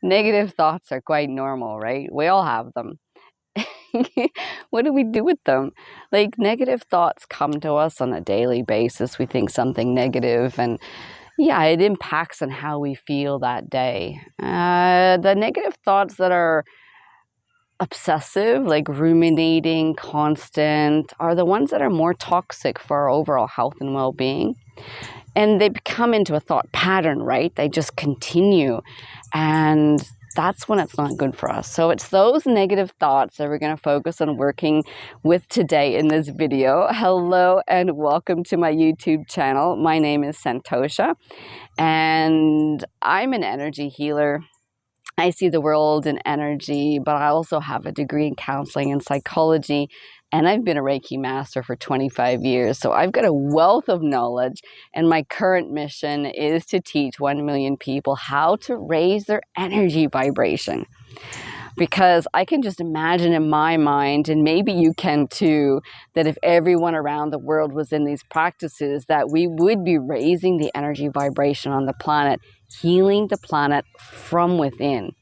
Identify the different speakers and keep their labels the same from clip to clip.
Speaker 1: Negative thoughts are quite normal, right? We all have them. What do we do with them? Like, negative thoughts come to us on a daily basis. We think something negative, and yeah, it impacts on how we feel that day. The negative thoughts that are obsessive, like ruminating, constant, are the ones that are more toxic for our overall health and well-being. And they become into a thought pattern, right? They just continue. And that's when it's not good for us. So it's those negative thoughts that we're going to focus on working with today in this video. Hello and welcome to my YouTube channel. My name is Nentasto-Ho and I'm an energy healer. I see the world in energy, but I also have a degree in counseling and psychology, and I've been a Reiki master for 25 years. So I've got a wealth of knowledge, and my current mission is to teach 1 million people how to raise their energy vibration. Because I can just imagine in my mind, and maybe you can too, that if everyone around the world was in these practices, that we would be raising the energy vibration on the planet, healing the planet from within.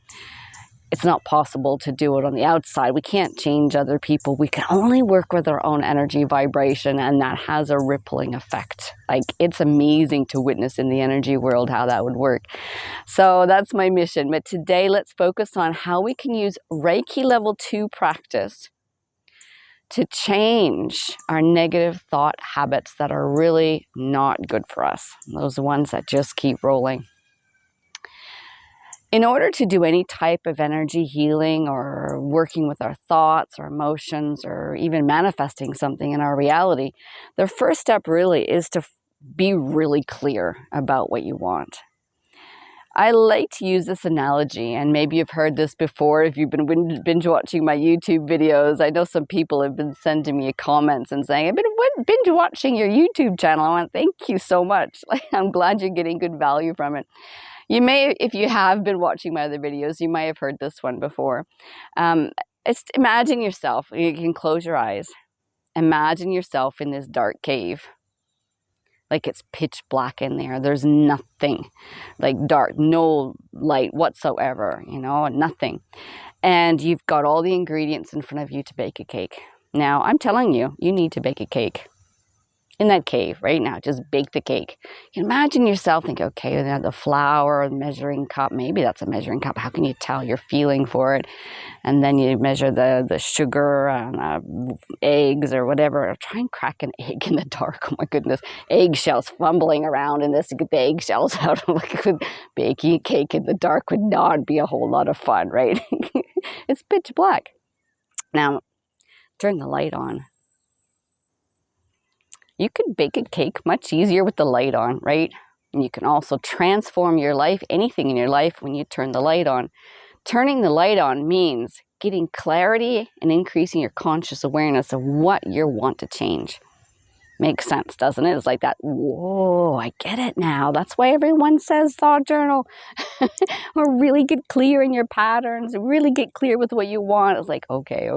Speaker 1: It's not possible to do it on the outside. We can't change other people. We can only work with our own energy vibration, and that has a rippling effect. Like, it's amazing to witness in the energy world how that would work. So that's my mission. But today, let's focus on how we can use Reiki level 2 practice to change our negative thought habits that are really not good for us. Those ones that just keep rolling. In order to do any type of energy healing or working with our thoughts or emotions or even manifesting something in our reality, the first step really is to be really clear about what you want. I like to use this analogy, and maybe you've heard this before if you've been binge watching my YouTube videos. I know some people have been sending me comments and saying, I've been binge watching your YouTube channel. I want to thank you so much. I'm glad you're getting good value from it. You may, if you have been watching my other videos, you might have heard this one before. Imagine yourself, you can close your eyes. Imagine yourself in this dark cave. Like, it's pitch black in there. There's nothing, like dark, no light whatsoever, nothing. And you've got all the ingredients in front of you to bake a cake. Now, I'm telling you, you need to bake a cake. In that cave right now, just bake the cake. You imagine yourself, think, okay, the flour, the measuring cup, maybe that's a measuring cup. How can you tell you're feeling for it? And then you measure the sugar and eggs or whatever. Try and crack an egg in the dark. Oh my goodness, eggshells fumbling around in this to get the eggshells out. Baking a cake in the dark would not be a whole lot of fun, right? It's pitch black. Now, turn the light on. You could bake a cake much easier with the light on, right? And you can also transform your life, anything in your life, when you turn the light on. Turning the light on means getting clarity and increasing your conscious awareness of what you want to change. Makes sense, doesn't it? It's like that, whoa, I get it now. That's why everyone says thought journal. Or really get clear in your patterns, really get clear with what you want. It's like, okay.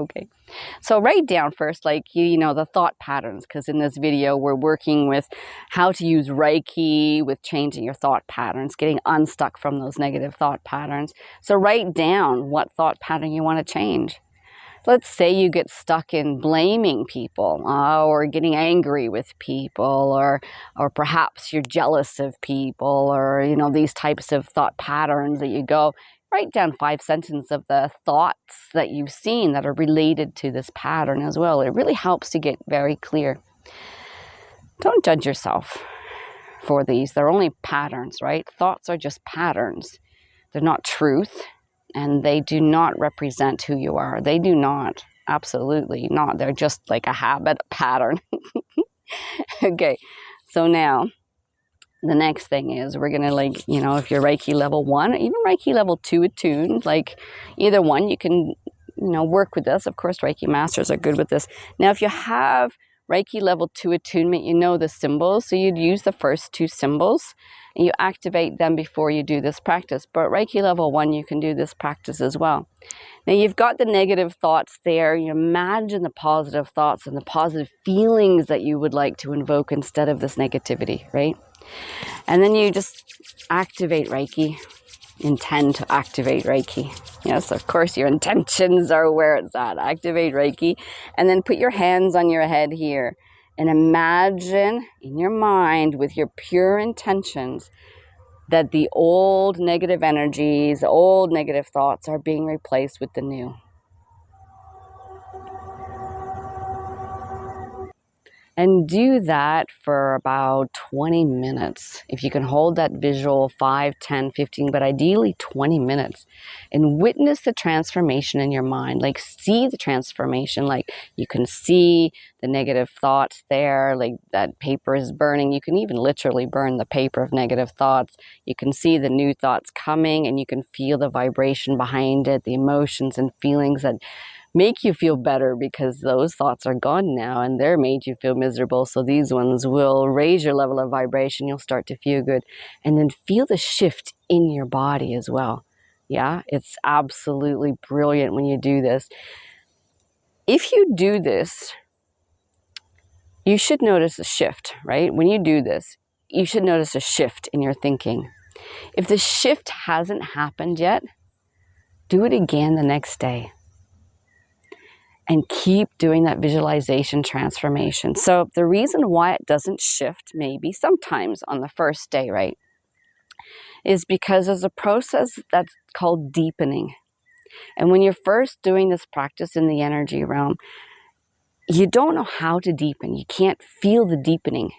Speaker 1: So write down first, like, the thought patterns, because in this video, we're working with how to use Reiki with changing your thought patterns, getting unstuck from those negative thought patterns. So write down what thought pattern you want to change. Let's say you get stuck in blaming people or getting angry with people, or perhaps you're jealous of people, or, these types of thought patterns that you go. Write down 5 sentences of the thoughts that you've seen that are related to this pattern as well. It really helps to get very clear. Don't judge yourself for these. They're only patterns, right? Thoughts are just patterns. They're not truth. And they do not represent who you are. They do not. Absolutely not. They're just like a habit, a pattern. Okay. So now, the next thing is we're going to, if you're Reiki level 1, even Reiki level 2 attuned, like either one, you can, work with this. Of course, Reiki masters are good with this. Now, if you have Reiki level 2 attunement, you know the symbols. So you'd use the first 2 symbols and you activate them before you do this practice. But Reiki level 1, you can do this practice as well. Now, you've got the negative thoughts there. You imagine the positive thoughts and the positive feelings that you would like to invoke instead of this negativity, right? And then you just activate Reiki. intend to activate Reiki. Yes, of course, your intentions are where it's at. Activate Reiki, and then put your hands on your head here and imagine in your mind with your pure intentions that the old negative energies, old negative thoughts are being replaced with the new. And do that for about 20 minutes. If you can hold that visual, 5, 10, 15, but ideally 20 minutes. And witness the transformation in your mind. Like, see the transformation. Like, you can see the negative thoughts there. Like, that paper is burning. You can even literally burn the paper of negative thoughts. You can see the new thoughts coming, and you can feel the vibration behind it, the emotions and feelings that make you feel better, because those thoughts are gone now and they're made you feel miserable. So these ones will raise your level of vibration. You'll start to feel good, and then feel the shift in your body as well. Yeah, it's absolutely brilliant when you do this. If you do this, you should notice a shift, right? When you do this, you should notice a shift in your thinking. If the shift hasn't happened yet, do it again the next day. And keep doing that visualization transformation. So the reason why it doesn't shift maybe sometimes on the first day, right, is because there's a process that's called deepening. And when you're first doing this practice in the energy realm, you don't know how to deepen. You can't feel the deepening.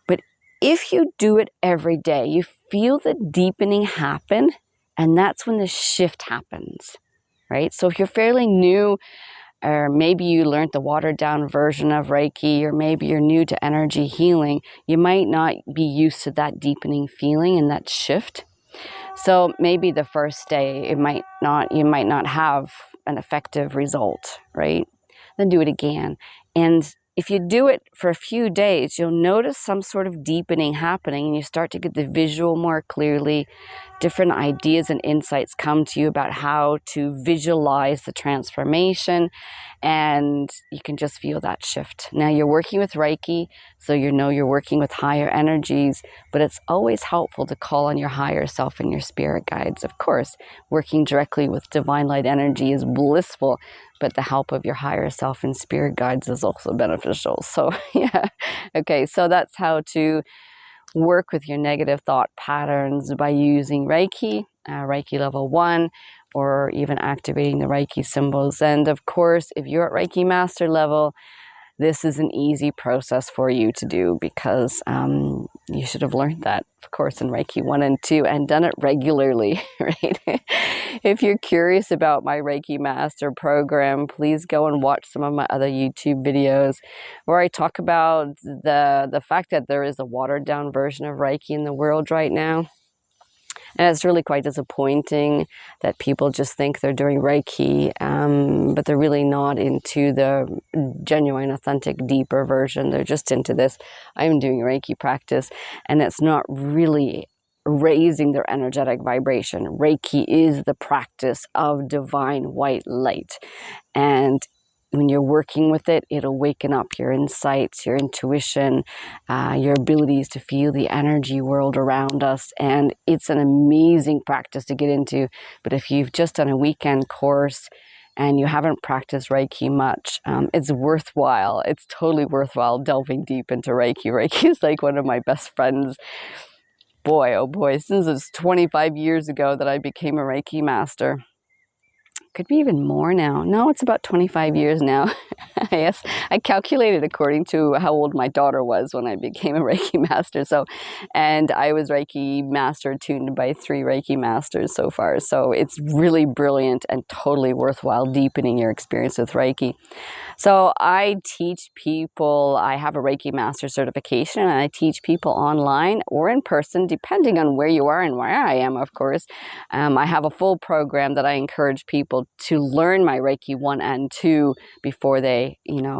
Speaker 1: But if you do it every day, you feel the deepening happen, and that's when the shift happens, right? So if you're fairly new, or maybe you learned the watered down version of Reiki, or maybe you're new to energy healing, you might not be used to that deepening feeling and that shift. So maybe the first day you might not have an effective result, right? Then do it again. And if you do it for a few days, you'll notice some sort of deepening happening, and you start to get the visual more clearly. Different ideas and insights come to you about how to visualize the transformation, and you can just feel that shift. Now, you're working with Reiki, so you know you're working with higher energies, but it's always helpful to call on your higher self and your spirit guides. Of course, working directly with divine light energy is blissful, but the help of your higher self and spirit guides is also beneficial. So yeah, okay, so that's how to work with your negative thought patterns by using Reiki, Reiki level 1, or even activating the Reiki symbols. And of course, if you're at Reiki master level, this is an easy process for you to do, because you should have learned that, of course, in Reiki 1 and 2 and done it regularly, right? If you're curious about my Reiki Master program, please go and watch some of my other YouTube videos where I talk about the fact that there is a watered down version of Reiki in the world right now. And it's really quite disappointing that people just think they're doing Reiki, but they're really not into the genuine, authentic, deeper version. They're just into this, I'm doing Reiki practice, and it's not really raising their energetic vibration. Reiki is the practice of divine white light. And when you're working with it, it'll waken up your insights, your intuition, your abilities to feel the energy world around us. And it's an amazing practice to get into. But if you've just done a weekend course and you haven't practiced Reiki much, it's worthwhile. It's totally worthwhile delving deep into Reiki. Reiki is like one of my best friends. Boy, oh boy, since it's 25 years ago that I became a Reiki master. Could be even more now. No, it's about 25 years now. Yes, I calculated according to how old my daughter was when I became a Reiki master. So, and I was Reiki master tuned by 3 Reiki masters so far. So it's really brilliant and totally worthwhile deepening your experience with Reiki. So I teach people, I have a Reiki master certification, and I teach people online or in person, depending on where you are and where I am, of course. I have a full program that I encourage people to learn my Reiki 1 and 2 before they,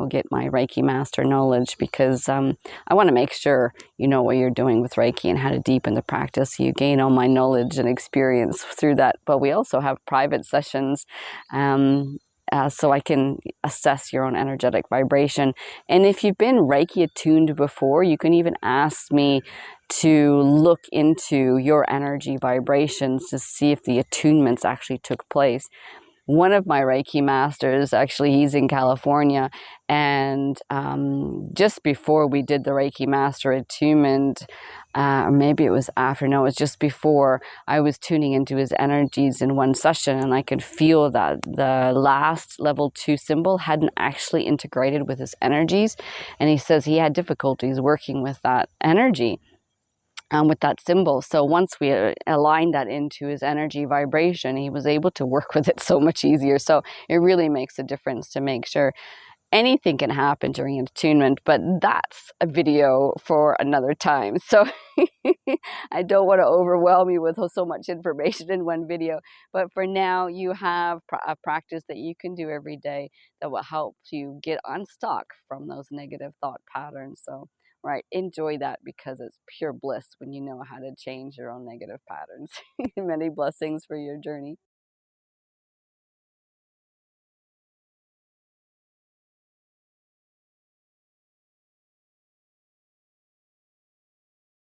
Speaker 1: get my Reiki master knowledge, because I want to make sure you know what you're doing with Reiki and how to deepen the practice. So you gain all my knowledge and experience through that. But we also have private sessions so I can assess your own energetic vibration. And if you've been Reiki attuned before, you can even ask me to look into your energy vibrations to see if the attunements actually took place. One of my Reiki masters, actually, he's in California, and just before we did the Reiki master attunement, or maybe it was after, no, it was just before, I was tuning into his energies in one session, and I could feel that the last level 2 symbol hadn't actually integrated with his energies, and he says he had difficulties working with that energy. With that symbol. So once we aligned that into his energy vibration, he was able to work with it so much easier. So it really makes a difference to make sure. Anything can happen during attunement, but that's a video for another time. So I don't want to overwhelm you with so much information in one video. But for now, you have a practice that you can do every day that will help you get unstuck from those negative thought patterns. So, right, enjoy that, because it's pure bliss when you know how to change your own negative patterns. Many blessings for your journey.